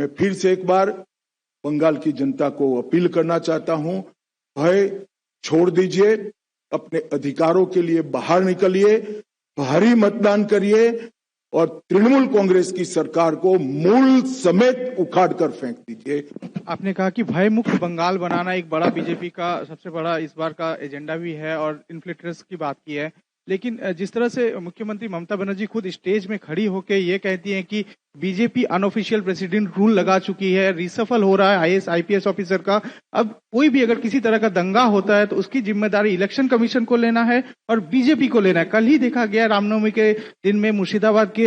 मैं फिर से एक बार बंगाल की जनता को अपील करना चाहता हूं, भय छोड़ दीजिए, अपने अधिकारों के लिए बाहर निकलिए, भारी मतदान करिए और तृणमूल कांग्रेस की सरकार को मूल समेत उखाड़ कर फेंक दीजिए। आपने कहा कि भय मुक्त बंगाल बनाना एक बड़ा बीजेपी का सबसे बड़ा इस बार का एजेंडा भी है और इन्फ्लेटर्स की बात की है, लेकिन जिस तरह से मुख्यमंत्री ममता बनर्जी खुद स्टेज में खड़ी होकर ये कहती हैं कि बीजेपी अनऑफिशियल प्रेसिडेंट रूल लगा चुकी है, रिसफल हो रहा है आईएएस आईपीएस ऑफिसर का, अब कोई भी अगर किसी तरह का दंगा होता है तो उसकी जिम्मेदारी इलेक्शन कमीशन को लेना है और बीजेपी को लेना है। कल ही देखा गया रामनवमी के दिन में मुर्शिदाबाद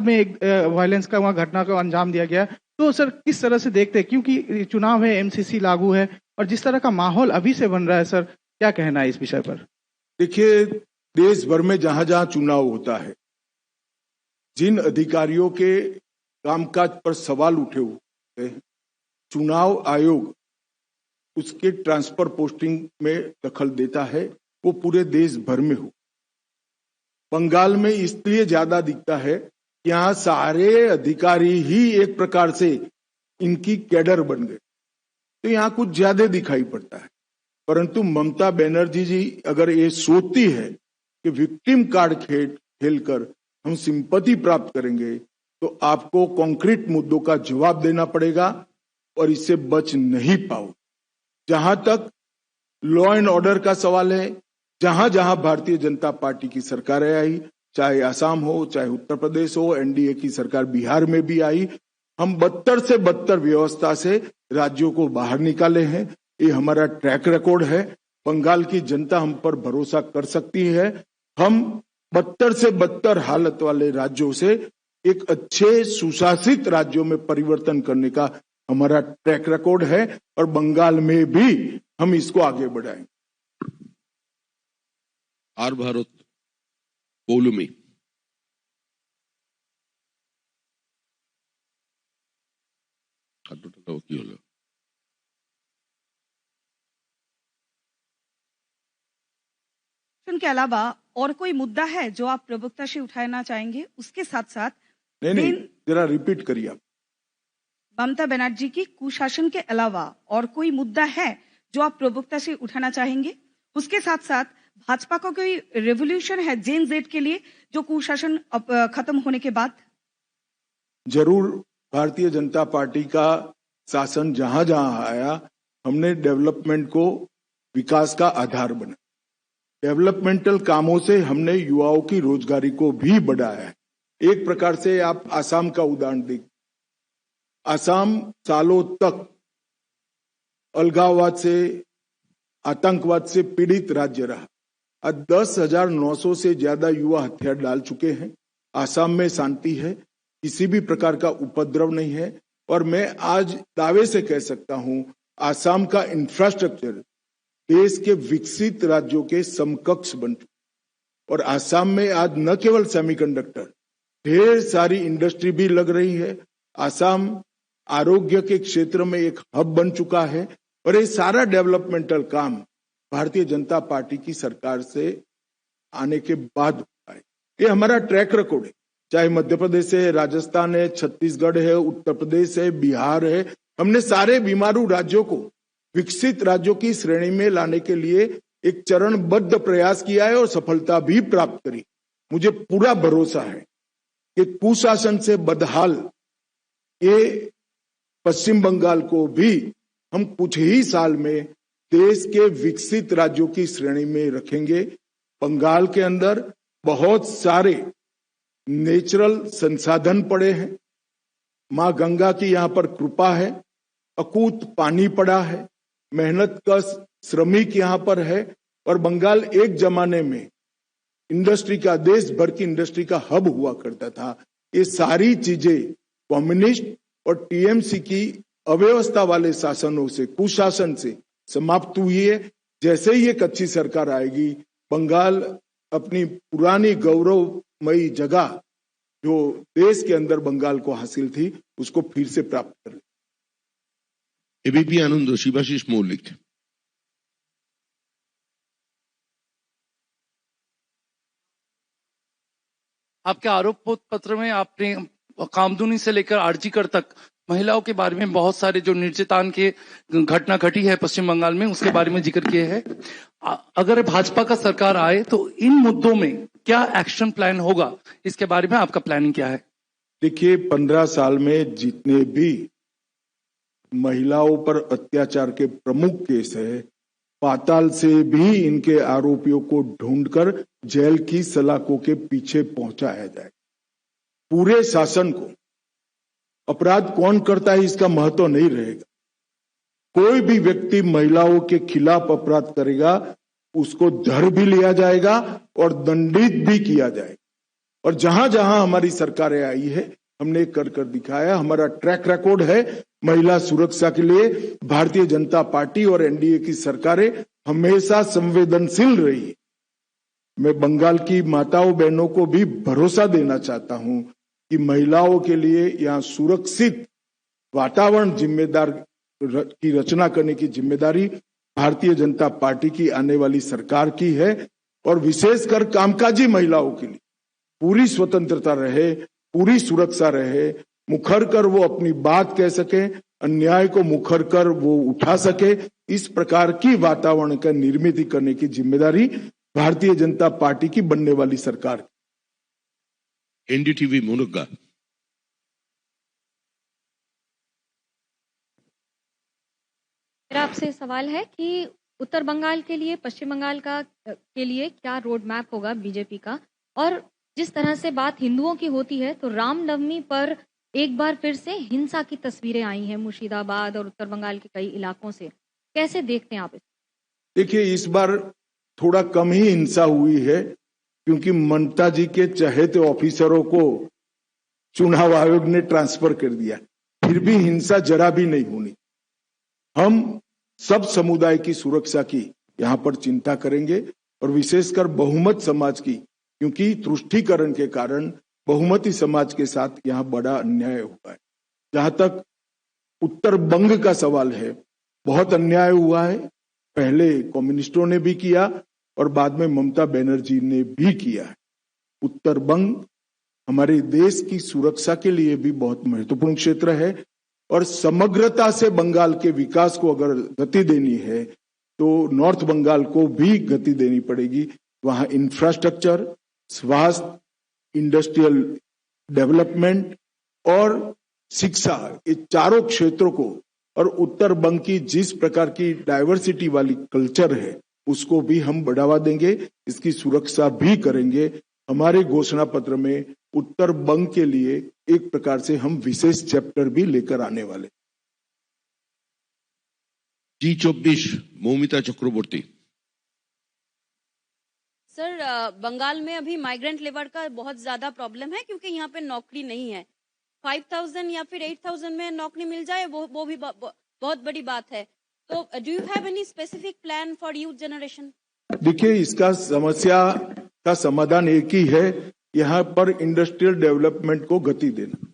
में एक वायलेंस का वहां घटना को अंजाम दिया गया। तो सर किस तरह से देखते हैं, क्योंकि चुनाव है, एमसीसी लागू है और जिस तरह का माहौल अभी से बन रहा है, सर क्या कहना है इस विषय पर? देखिए, देश भर में जहां जहां चुनाव होता है, जिन अधिकारियों के कामकाज पर सवाल उठे हुए हैं, चुनाव आयोग उसके ट्रांसफर पोस्टिंग में दखल देता है, वो पूरे देश भर में हो। बंगाल में इसलिए ज्यादा दिखता है, यहाँ सारे अधिकारी ही एक प्रकार से इनकी कैडर बन गए, तो यहाँ कुछ ज्यादा दिखाई पड़ता है। परंतु ममता बनर्जी जी अगर ये सोचती है कि विक्टिम कार्ड खेलकर हम सिंपैथी प्राप्त करेंगे, तो आपको कॉन्क्रीट मुद्दों का जवाब देना पड़ेगा और इससे बच नहीं पाओ। जहां तक लॉ एंड ऑर्डर का सवाल है, जहां जहां भारतीय जनता पार्टी की सरकारें आई, चाहे असम हो, चाहे उत्तर प्रदेश हो, एनडीए की सरकार बिहार में भी आई, हम बदतर से बदतर व्यवस्था से राज्यों को बाहर निकाले हैं। ये हमारा ट्रैक रिकॉर्ड है। बंगाल की जनता हम पर भरोसा कर सकती है। हम बदतर से बदतर हालत वाले राज्यों से एक अच्छे सुशासित राज्यों में परिवर्तन करने का हमारा ट्रैक रिकॉर्ड है और बंगाल में भी हम इसको आगे बढ़ाएंगे। আর ভারত পৌলুমি খাদ্যটাও কি হলো? के अलावा और कोई मुद्दा है जो आप प्रवक्ता से उठाना चाहेंगे? उसके साथ साथ नहीं, जरा रिपीट करिए आप। ममता बनर्जी की कुशासन के अलावा और कोई मुद्दा है जो आप प्रवक्ता से उठाना चाहेंगे? उसके साथ साथ भाजपा का कोई रेवोल्यूशन है जेन जेड के लिए जो कुशासन खत्म होने के बाद? जरूर, भारतीय जनता पार्टी का शासन जहां जहां आया, हमने डेवलपमेंट को विकास का आधार बना। डेवलपमेंटल कामों से हमने युवाओं की रोजगारी को भी बढ़ाया है। एक प्रकार से आप आसाम का उदाहरण देखिए। आसाम सालों तक अलगाववाद से, आतंकवाद से पीड़ित राज्य रहा। आज 10,900 से ज्यादा युवा हथियार डाल चुके हैं। आसाम में शांति है, किसी भी प्रकार का उपद्रव नहीं है और मैं आज दावे से कह सकता हूं, आसाम का इंफ्रास्ट्रक्चर देश के विकसित राज्यों के समकक्ष बन चुका और आसाम में आज न केवल सेमीकंडक्टर, ढेर सारी इंडस्ट्री भी लग रही है। आसाम आरोग्य के क्षेत्र में एक हब बन चुका है और ये सारा डेवलपमेंटल काम भारतीय जनता पार्टी की सरकार से आने के बाद हुआ है। ये हमारा ट्रैक रिकॉर्ड है, चाहे मध्य प्रदेश है, राजस्थान है, छत्तीसगढ़ है, उत्तर प्रदेश है, बिहार है। हमने सारे बीमारू राज्यों को विकसित राज्यों की श्रेणी में लाने के लिए एक चरणबद्ध प्रयास किया है और सफलता भी प्राप्त करी। मुझे पूरा भरोसा है कि कुशासन से बदहाल ये पश्चिम बंगाल को भी हम कुछ ही साल में देश के विकसित राज्यों की श्रेणी में रखेंगे। बंगाल के अंदर बहुत सारे नेचुरल संसाधन पड़े हैं, मां गंगा की यहाँ पर कृपा है, अकूत पानी पड़ा है, मेहनत का श्रमिक यहाँ पर है और बंगाल एक जमाने में इंडस्ट्री का, देश भर की इंडस्ट्री का हब हुआ करता था। ये सारी चीजें कम्युनिस्ट और टीएमसी की अव्यवस्था वाले शासनों से, कुशासन से समाप्त हुई है। जैसे ही एक अच्छी सरकार आएगी, बंगाल अपनी पुरानी गौरवमयी जगह जो देश के अंदर बंगाल को हासिल थी, उसको फिर से प्राप्त कर। एबीपी आनंद, शिवाशीष मौलिक। आपके आरोप पत्र में आपने कामदुनी से लेकर आरजीकर तक महिलाओं के बारे में बहुत सारे जो निर्यातन के घटना घटी है पश्चिम बंगाल में, उसके बारे में जिक्र किए है। अगर भाजपा का सरकार आए तो इन मुद्दों में क्या एक्शन प्लान होगा, इसके बारे में आपका प्लानिंग क्या है? देखिए, 15 साल में जितने भी महिलाओं पर अत्याचार के प्रमुख केस है, पाताल से भी इनके आरोपियों को ढूंढकर जेल की सलाखों के पीछे पहुंचाया जाए। पूरे शासन को अपराध कौन करता है इसका महत्व नहीं रहेगा। कोई भी व्यक्ति महिलाओं के खिलाफ अपराध करेगा उसको धर भी लिया जाएगा और दंडित भी किया जाएगा। और जहां जहां हमारी सरकारें आई है हमने कर दिखाया। हमारा ट्रैक रिकॉर्ड है महिला सुरक्षा के लिए। भारतीय जनता पार्टी और एनडीए की सरकारें हमेशा संवेदनशील रही है। मैं बंगाल की माताओं बहनों को भी भरोसा देना चाहता हूं कि महिलाओं के लिए यहाँ सुरक्षित वातावरण जिम्मेदार की रचना करने की जिम्मेदारी भारतीय जनता पार्टी की आने वाली सरकार की है। और विशेषकर कामकाजी महिलाओं के लिए पूरी स्वतंत्रता रहे, पूरी सुरक्षा रहे, मुखर कर वो अपनी बात कह सके, अन्याय को मुखर कर वो उठा सके। इस प्रकार की वातावरण का निर्मित करने की जिम्मेदारी भारतीय जनता पार्टी की बनने वाली सरकार की। एनडीटीवी मुनुग्गा। मेरा आपसे सवाल है कि उत्तर बंगाल के लिए, पश्चिम बंगाल के लिए क्या रोड मैप होगा बीजेपी का? और जिस तरह से बात हिंदुओं की होती है तो रामनवमी पर एक बार फिर से हिंसा की तस्वीरें आई हैं मुर्शिदाबाद और उत्तर बंगाल के कई इलाकों से, कैसे देखते हैं आप इसे? देखिए, इस बार थोड़ा कम ही हिंसा हुई है क्योंकि ममता जी के चहेते ऑफिसरों को चुनाव आयोग ने ट्रांसफर कर दिया। फिर भी हिंसा जरा भी नहीं होनी। हम सब समुदाय की सुरक्षा की यहाँ पर चिंता करेंगे और विशेषकर बहुमत समाज की, क्योंकि तुष्टीकरण के कारण बहुमती समाज के साथ यहाँ बड़ा अन्याय हुआ है। जहां तक उत्तर बंग का सवाल है, बहुत अन्याय हुआ है। पहले कम्युनिस्टों ने भी किया और बाद में ममता बनर्जी ने भी किया है। उत्तर बंग हमारे देश की सुरक्षा के लिए भी बहुत महत्वपूर्ण क्षेत्र है और समग्रता से बंगाल के विकास को अगर गति देनी है तो नॉर्थ बंगाल को भी गति देनी पड़ेगी। वहां इंफ्रास्ट्रक्चर, स्वास्थ्य, इंडस्ट्रियल डेवलपमेंट और शिक्षा, ये चारों क्षेत्रों को, और उत्तर बंग की जिस प्रकार की डाइवर्सिटी वाली कल्चर है उसको भी हम बढ़ावा देंगे, इसकी सुरक्षा भी करेंगे। हमारे घोषणा पत्र में उत्तर बंग के लिए एक प्रकार से हम विशेष चैप्टर भी लेकर आने वाले। G24 मौमिता चक्रवर्ती। सर, बंगाल में अभी माइग्रेंट लेबर का बहुत ज्यादा प्रॉब्लम है क्योंकि यहाँ पे नौकरी नहीं है। 5,000 या फिर 8,000 में नौकरी मिल जाए वो भी बहुत बड़ी बात है। तो do you have any specific plan for youth generation? देखिए, इसका समस्या का समाधान एक ही है, यहाँ पर इंडस्ट्रियल डेवलपमेंट को गति देना।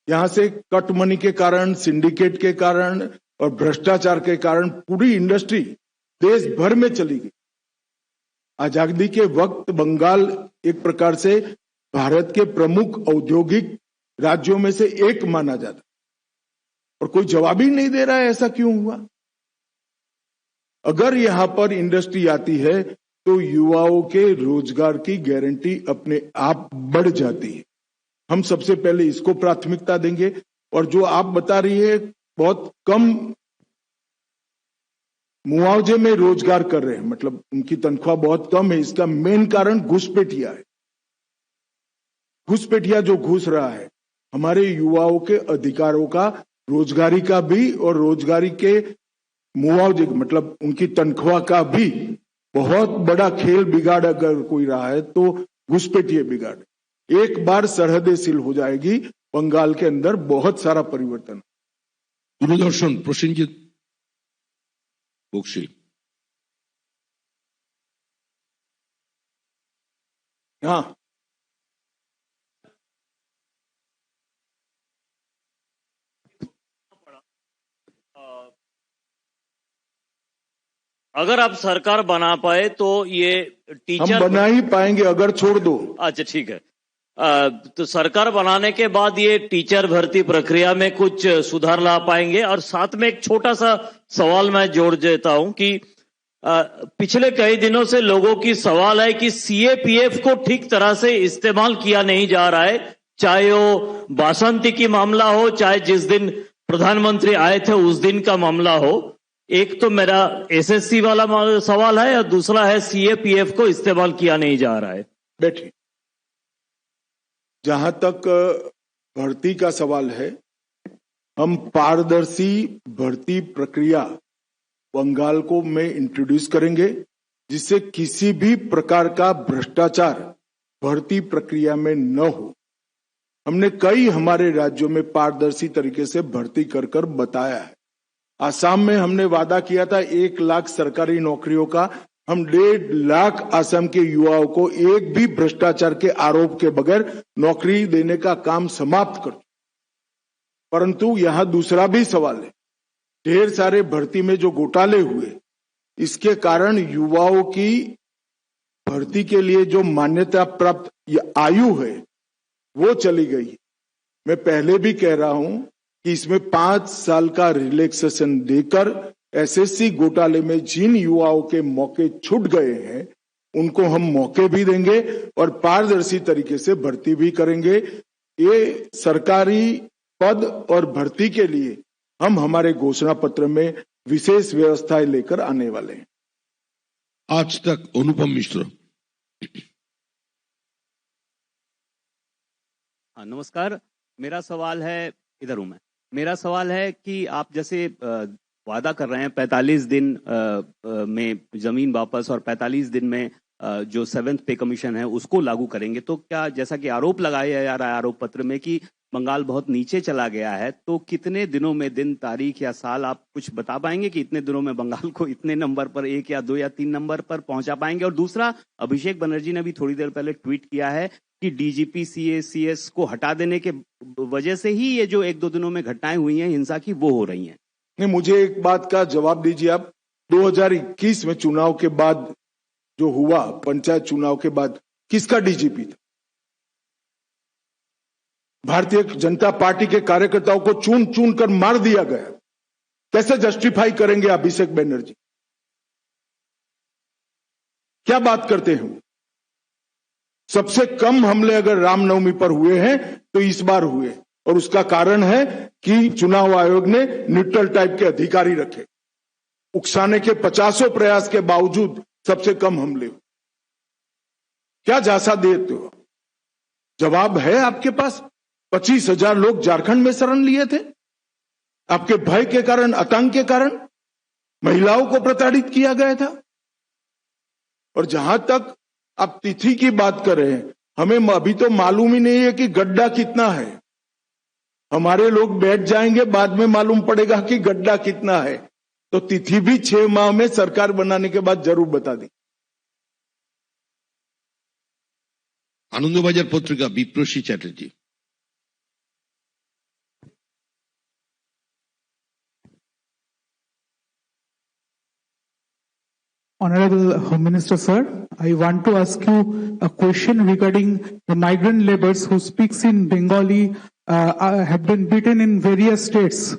यहाँ से कट मनी के कारण, सिंडिकेट के कारण और भ्रष्टाचार के कारण पूरी इंडस्ट्री देश भर में चली गई। आजादी के वक्त बंगाल एक प्रकार से भारत के प्रमुख औद्योगिक राज्यों में से एक माना जाता और कोई जवाब ही नहीं दे रहा है ऐसा क्यों हुआ। अगर यहां पर इंडस्ट्री आती है तो युवाओं के रोजगार की गारंटी अपने आप बढ़ जाती है। हम सबसे पहले इसको प्राथमिकता देंगे। और जो आप बता रही है बहुत कम मुआवजे में रोजगार कर रहे हैं, मतलब उनकी तनख्वाह बहुत कम है, इसका मेन कारण घुसपैठिया है। घुसपैठिया जो घुस रहा है हमारे युवाओं के अधिकारों का, रोजगारी का भी और रोजगारी के मुआवजे मतलब उनकी तनख्वाह का भी बहुत बड़ा खेल बिगाड़ अगर कोई रहा है तो घुसपैठिया बिगाड़। एक बार सरहदें सील हो जाएगी, बंगाल के अंदर बहुत सारा परिवर्तन। दूरदर्शन प्रसेनजीत बख्शी। हाँ, अगर आप सरकार बना पाए तो ये टीचर हम बना ही पाएंगे अगर छोड़ दो। अच्छा ठीक है। तो सरकार बनाने के बाद ये टीचर भर्ती प्रक्रिया में कुछ सुधार ला पाएंगे? और साथ में एक छोटा सा सवाल मैं जोड़ देता हूं कि पिछले कई दिनों से लोगों की सवाल है कि सीएपीएफ को ठीक तरह से इस्तेमाल किया नहीं जा रहा है, चाहे वो बासंती की मामला हो, चाहे जिस दिन प्रधानमंत्री आए थे उस दिन का मामला हो। एक तो मेरा एसएससी वाला सवाल है और दूसरा है सीएपीएफ को इस्तेमाल किया नहीं जा रहा है। बैठिए। जहां तक भर्ती का सवाल है, हम पारदर्शी भर्ती प्रक्रिया बंगाल को में इंट्रोड्यूस करेंगे, जिससे किसी भी प्रकार का भ्रष्टाचार भर्ती प्रक्रिया में न हो। हमने कई हमारे राज्यों में पारदर्शी तरीके से भर्ती कर बताया है। आसाम में हमने वादा किया था 1 लाख सरकारी नौकरियों का, हम 1.5 लाख आसाम के युवाओं को एक भी भ्रष्टाचार के आरोप के बगैर नौकरी देने का काम समाप्त कर। परंतु यहां दूसरा भी सवाल है, ढेर सारे भर्ती में जो घोटाले हुए, इसके कारण युवाओं की भर्ती के लिए जो मान्यता प्राप्त आयु है वो चली गई। मैं पहले भी कह रहा हूं कि इसमें 5 साल का रिलैक्सेशन देकर एसएससी घोटाले में जिन युवाओं के मौके छूट गए हैं उनको हम मौके भी देंगे और पारदर्शी तरीके से भर्ती भी करेंगे। ये सरकारी पद और भर्ती के लिए हम हमारे घोषणा पत्र में विशेष व्यवस्थाएं लेकर आने वाले हैं। आज तक अनुपम मिश्र। नमस्कार, मेरा सवाल है, इधर हूं मैं। मेरा सवाल है कि आप जैसे वादा कर रहे हैं 45 दिन में जमीन वापस और 45 दिन में जो 7th पे कमीशन है उसको लागू करेंगे, तो क्या जैसा कि आरोप लगाया जा रहा है आरोप पत्र में कि बंगाल बहुत नीचे चला गया है, तो कितने दिनों में, दिन, तारीख या साल आप कुछ बता पाएंगे कि इतने दिनों में बंगाल को इतने नंबर पर, 1 या 2 या 3 नंबर पर पहुंचा पाएंगे? और दूसरा, अभिषेक बनर्जी ने भी थोड़ी देर पहले ट्वीट किया है कि डीजीपी सीएस को हटा देने के वजह से ही ये जो 1-2 दिनों में घटनाएं हुई हैं हिंसा की, वो हो रही हैं। नहीं, मुझे एक बात का जवाब दीजिए आप। 2021 में चुनाव के बाद जो हुआ, पंचायत चुनाव के बाद, किसका डीजीपी था? भारतीय जनता पार्टी के कार्यकर्ताओं को चुन चुन कर मार दिया गया। कैसे जस्टिफाई करेंगे अभिषेक बनर्जी? क्या बात करते हैं? सबसे कम हमले अगर रामनवमी पर हुए हैं तो इस बार हुए, और उसका कारण है कि चुनाव आयोग ने न्यूट्रल टाइप के अधिकारी रखे। उकसाने के 50 प्रयास के बावजूद सबसे कम हमले हुए। क्या झांसा देते हो? जवाब है आपके पास? 25,000 लोग झारखंड में शरण लिए थे आपके भय के कारण, आतंक के कारण। महिलाओं को प्रताड़ित किया गया था। और जहां तक आप तिथि की बात कर रहे हैं, हमें अभी तो मालूम ही नहीं है कि गड्ढा कितना है। हमारे लोग बैठ जाएंगे, बाद में मालूम पड़ेगा कि गड्ढा कितना है। तो तिथि भी 6 माह में सरकार बनाने के बाद जरूर बता दी। आनंदबाजार पत्रिका, विप्रसी Chatterjee. Honorable Home Minister, sir, I want to ask you a question regarding the migrant laborers who speaks in Bengali have been beaten in various states.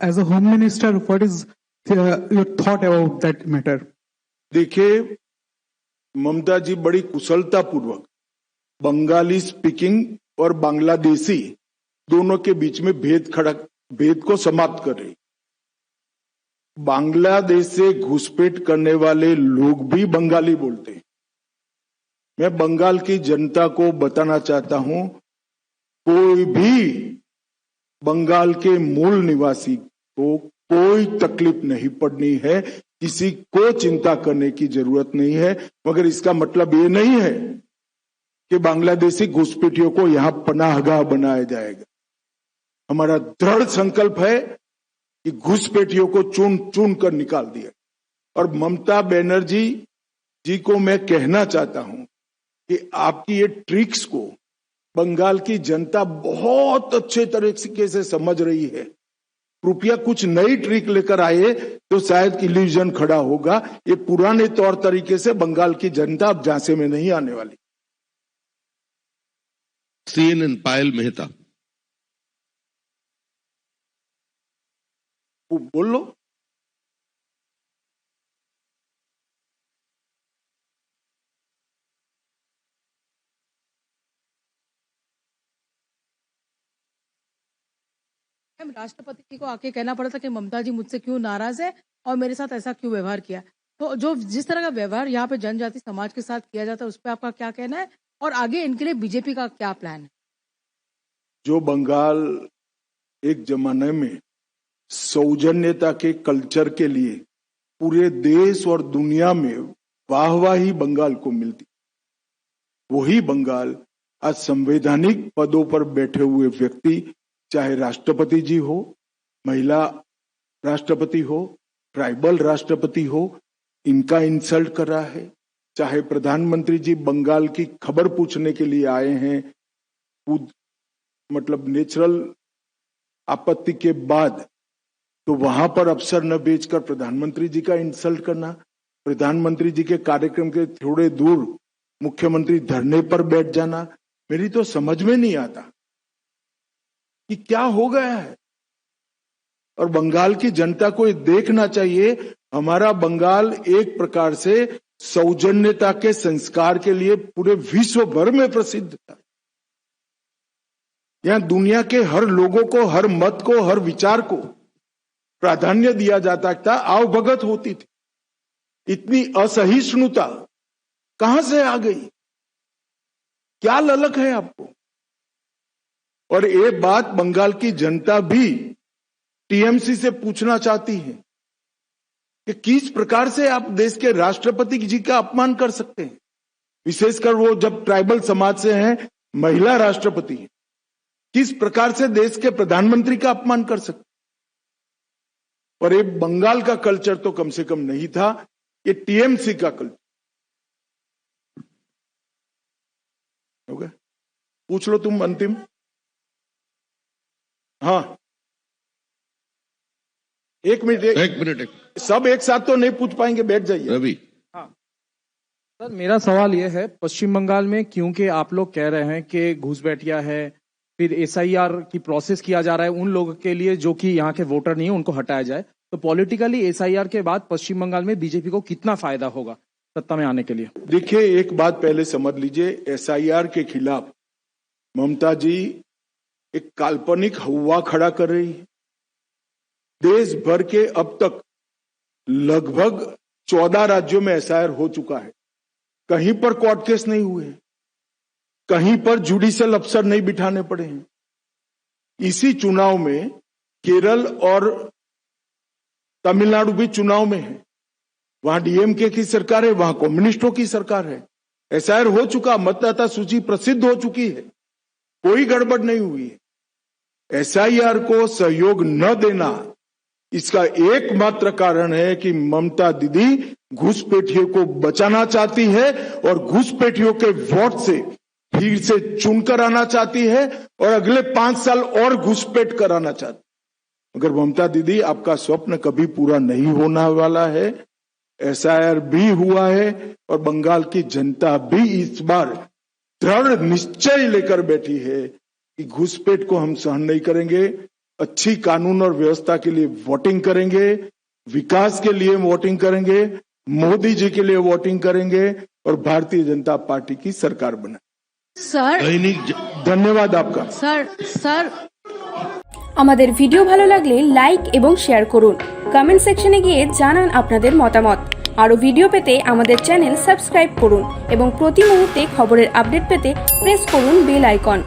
As a Home Minister, what is your thought about that matter? देखिए, ममता जी बड़ी कुशलता पूर्वक Bengali speaking और बांग्लादेशी दोनों के बीच में भेद को समाप्त कर रही। बांग्लादेश से घुसपैठ करने वाले लोग भी बंगाली बोलते हैं। मैं बंगाल की जनता को बताना चाहता हूं, कोई भी बंगाल के मूल निवासी को कोई तकलीफ नहीं पड़नी है, किसी को चिंता करने की जरूरत नहीं है। मगर इसका मतलब ये नहीं है कि बांग्लादेशी घुसपैठियों को यहां पनाहगाह बनाया जाएगा। हमारा दृढ़ संकल्प है कि घुसपैठियों को चुन चुन कर निकाल दिया। और ममता बनर्जी जी को मैं कहना चाहता हूं कि आपकी ये ट्रिक्स को बंगाल की जनता बहुत अच्छे तरीके से समझ रही है। कृपया कुछ नई ट्रिक लेकर आए तो शायद इल्यूजन खड़ा होगा। ये पुराने तौर तरीके से बंगाल की जनता अब झांसे में नहीं आने वाली। CNN पायल मेहता। बोल लो। राष्ट्रपति को आके कहना पड़ा था कि ममता जी मुझसे क्यों नाराज है और मेरे साथ ऐसा क्यों व्यवहार किया। तो जो जिस तरह का व्यवहार यहाँ पे जनजाति समाज के साथ किया जाता है उस पर आपका क्या कहना है और आगे इनके लिए बीजेपी का क्या प्लान है? जो बंगाल एक जमाने में सौजन्यता के कल्चर के लिए पूरे देश और दुनिया में वाहवाही बंगाल को मिलती, वही बंगाल आज संवैधानिक पदों पर बैठे हुए व्यक्ति, चाहे राष्ट्रपति जी हो, महिला राष्ट्रपति हो, ट्राइबल राष्ट्रपति हो, इनका इंसल्ट कर रहा है। चाहे प्रधानमंत्री जी बंगाल की खबर पूछने के लिए आए हैं, मतलब नेचुरल आपत्ति के बाद, तो वहां पर अफसर न भेजकर प्रधानमंत्री जी का इंसल्ट करना, प्रधानमंत्री जी के कार्यक्रम के थोड़े दूर मुख्यमंत्री धरने पर बैठ जाना, मेरी तो समझ में नहीं आता कि क्या हो गया है। और बंगाल की जनता को ये देखना चाहिए, हमारा बंगाल एक प्रकार से सौजन्यता के संस्कार के लिए पूरे विश्व भर में प्रसिद्ध था। यहां दुनिया के हर लोगों को, हर मत को, हर विचार को प्राधान्य दिया जाता था, आवभगत होती थी। इतनी असहिष्णुता कहां से आ गई? क्या ललक है आपको? और ये बात बंगाल की जनता भी टीएमसी से पूछना चाहती है कि किस प्रकार से आप देश के राष्ट्रपति जी का अपमान कर सकते हैं, विशेषकर वो जब ट्राइबल समाज से हैं, महिला राष्ट्रपति हैं। किस प्रकार से देश के प्रधानमंत्री का अपमान कर सकते? और ये बंगाल का कल्चर तो कम से कम नहीं था, ये टीएमसी का कल्चर हो गया। पूछ लो तुम अंतिम। हाँ, एक मिनट सब एक साथ तो नहीं पूछ पाएंगे, बैठ जाइए। रवि। हाँ सर, मेरा सवाल यह है, पश्चिम बंगाल में क्योंकि आप लोग कह रहे हैं कि घुसपैठिया है, फिर एसआईआर की प्रोसेस किया जा रहा है उन लोगों के लिए जो कि यहाँ के वोटर नहीं है, उनको हटाया जाए, तो पॉलिटिकली एसआईआर के बाद पश्चिम बंगाल में बीजेपी को कितना फायदा होगा सत्ता में आने के लिए? देखिए, एक बात पहले समझ लीजिए, एसआईआर के खिलाफ ममता जी एक काल्पनिक हवा खड़ा कर रही है। देश भर के अब तक लगभग 14 राज्यों में एसआईआर हो चुका है। कहीं पर कोर्ट केस नहीं हुए, कहीं पर जुडिशियल अफसर नहीं बिठाने पड़े हैं। इसी चुनाव में केरल और तमिलनाडु भी चुनाव में है, वहां डीएमके की सरकार है, वहां कम्युनिस्टों की सरकार है। एसआईआर हो चुका, मतदाता सूची प्रसिद्ध हो चुकी है, कोई गड़बड़ नहीं हुई है। एसआईआर को सहयोग न देना इसका एकमात्र कारण है कि ममता दीदी घुसपैठियों को बचाना चाहती है और घुसपैठियों के वोट से फिर से चुनकर आना चाहती है और अगले 5 साल और घुसपैठ कराना चाहती। अगर ममता दीदी, आपका स्वप्न कभी पूरा नहीं होने वाला है। एसआईआर भी हुआ है और बंगाल की जनता भी इस बार दृढ़ निश्चय लेकर बैठी है कि घुसपैठ को हम सहन नहीं करेंगे। अच्छी कानून और व्यवस्था के लिए वोटिंग करेंगे, विकास के लिए वोटिंग करेंगे, मोदी जी के लिए वोटिंग करेंगे और भारतीय जनता पार्टी की सरकार बनाए। सर, धन्यवाद आपका। सर আমাদের ভিডিও ভালো লাগলে লাইক এবং শেয়ার করুন, কমেন্ট সেকশনে গিয়ে জানান আপনাদের মতামত। আরো ভিডিও পেতে আমাদের চ্যানেল সাবস্ক্রাইব করুন এবং প্রতি মুহূর্তে খবরের আপডেট পেতে প্রেস করুন বেল আইকন।